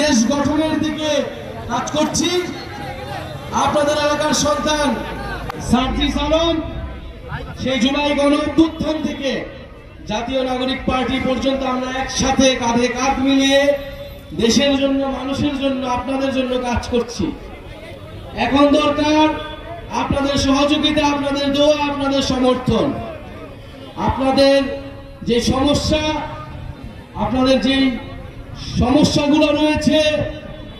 দেশ গঠনের দিকে কাজ করছি। আপনাদের এলাকার সন্তান সার্জিস আলম সেই জুলাই গণ অভ্যুত্থান থেকে জাতীয় নাগরিক পার্টি পর্যন্ত আমরা একসাথে কাঁধে কাঁধ মিলিয়ে দেশের জন্য, মানুষের জন্য, আপনাদের জন্য কাজ করছি। এখন দরকার আপনাদের সহযোগিতা, আপনাদের দোয়া, আপনাদের সমর্থন। আপনাদের যে সমস্যা, আপনাদের যে সমস্যাগুলো রয়েছে,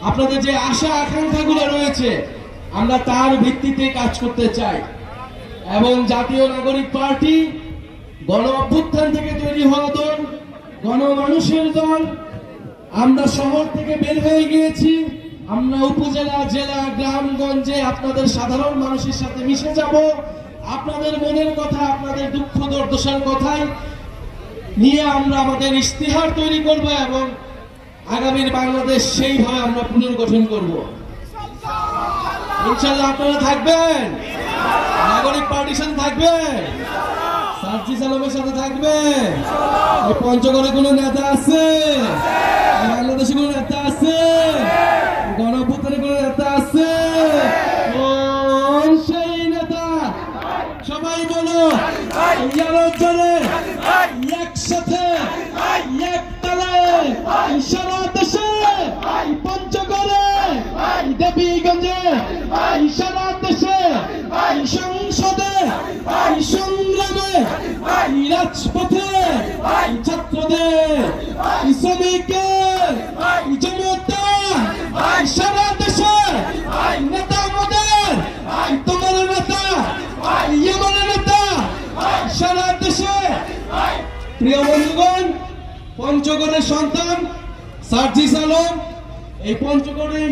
আপনাদের যে আশা আকাঙ্ক্ষাগুলো রয়েছে, আমরা তার ভিত্তিতে কাজ করতে চাই। এবং জাতীয় নাগরিক পার্টি গণ অভ্যুত্থান থেকে তৈরি হওয়া দল, গণমানুষের দল। আমরা শহর থেকে বের হয়ে গিয়েছি, আমরা উপজেলা, জেলা, গ্রামগঞ্জে আপনাদের সাধারণ মানুষের সাথে মিশে যাব। আপনাদের মনের কথা, আপনাদের দুঃখ দুর্দশার কথাই নিয়ে আমরা আমাদের ইশতেহার তৈরি করব এবং আগামীর বাংলাদেশ সেইভাবে আমরা পুনর্গঠন করব। ইনশাআল্লাহ আপনারা থাকবেন, নাগরিক পার্টির সাথে থাকবেন, সার্জিস আলমের সাথে থাকবেন। এই পঞ্চগড়ে কোন নেতা আছে? বাংলাদেশে কোন নেতা আছে? গণ অভ্যুত্থানে কোন নেতা আছে? সেই নেতা সবাই বলো একসাথে একতালে সারা দেশে, পঞ্চগড়ে, দেবীগঞ্জে, সারা দেশে, সংসদে, সংগ্রামে, রাজপথে, ছাত্রদের, শ্রমিকের, জনতা, সারা দেশে নেতা আমাদের, তোমার নেতা, আমার নেতা, সারা দেশে। প্রিয় বন্ধুগণ, পঞ্চগড়ের সন্তান সার্জিস আলম এই পঞ্চগড়ে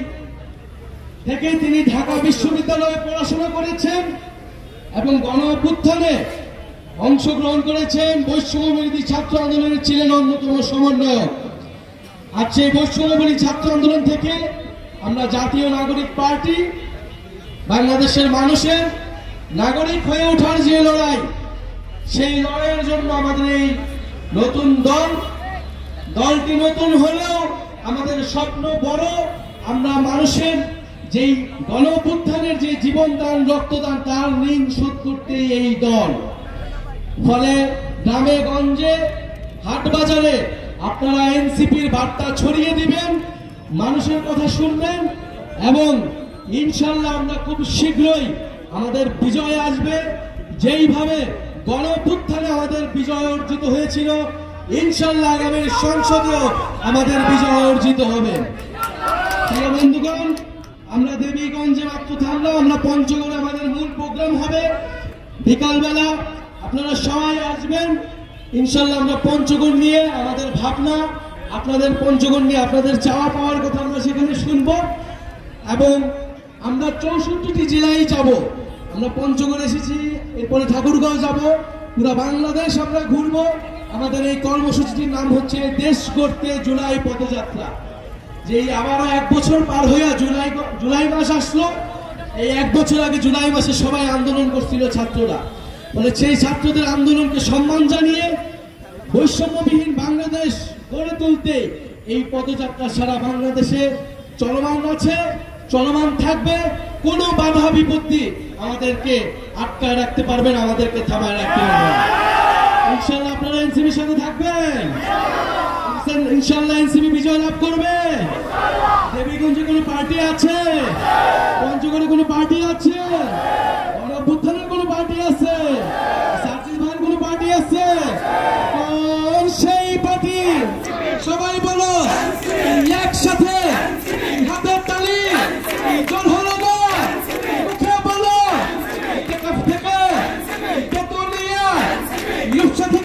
থেকে তিনি ঢাকা বিশ্ববিদ্যালয়ে পড়াশোনা করেছেন এবং গণ অভ্যুত্থানে অংশগ্রহণ করেছেন। বৈষম্যবিরোধী ছাত্র আন্দোলনের ছিলেন অন্যতম সমন্বয়ক। আর সেই বৈষম্যবিরোধী ছাত্র আন্দোলন থেকে আমরা জাতীয় নাগরিক পার্টি, বাংলাদেশের মানুষের নাগরিক হয়ে ওঠার যে লড়াই, সেই লড়াইয়ের জন্য আমাদের এই নতুন দলটি নতুন হলেও আমাদের স্বপ্ন বড়। আমরা মানুষের যেই গণ অভ্যুত্থানের যে জীবনদান, রক্তদান, তার ঋণ শোধ করতে এই দল। ফলে গ্রামে গঞ্জে, হাট বাজারে আপনারা এনসিপির বার্তা ছড়িয়ে দিবেন, মানুষের কথা শুনবেন এবং ইনশাল্লাহ আমরা খুব শীঘ্রই আমাদের বিজয় আসবে। যেইভাবে গণ অভ্যুত্থানে আমাদের বিজয় অর্জিত হয়েছিল, ইনশাল্লাহ আগামী সংসদেও আমাদের বিজয় অর্জিত হবে। প্রিয় বন্ধুগণ, আমরা দেবীগঞ্জে মাত্র থামলাম, আমরা পঞ্চগড়ে আমাদের মূল প্রোগ্রাম হবে বিকালবেলা। আপনারা সবাই আসবেন ইনশাল্লাহ। আমরা পঞ্চগড় নিয়ে আমাদের ভাবনা, আপনাদের পঞ্চগড় নিয়ে আপনাদের চাওয়া পাওয়ার কথা আমরা সেখানে শুনব এবং আমরা 64টি জেলায় যাব। আমরা পঞ্চগড় এসেছি, এরপরে ঠাকুরগাঁও যাব, পুরো বাংলাদেশ আমরা ঘুরবো। আমাদের এই কর্মসূচিটির নাম হচ্ছে দেশ গড়তে জুলাই পদযাত্রা। যেই আবারও 1 বছর পার হয়ে জুলাই মাস আসলো। এই 1 বছর আগে জুলাই মাসে সবাই আন্দোলন করছিল ছাত্ররা। ফলে সেই ছাত্রদের আন্দোলনকে সম্মান জানিয়ে বৈষম্যবিহীন বাংলাদেশ গড়ে তুলতে এই পদযাত্রা সারা বাংলাদেশে চলমান আছে, চলমান থাকবে। কোনো বাধা বিপত্তি আমাদেরকে আটকায় রাখতে পারবেন, আমাদেরকে থামায় রাখতে পারবেন। ইনশাল্লাহ আপনারা এনসিপির সাথে থাকবেন, ইনশাল্লাহ এনসিপি বিজয় লাভ করবে। দেবীগঞ্জে কোনো পার্টি আছে? পঞ্চগড়ে কোনো পার্টি আছে? গণ অভ্যুত্থানের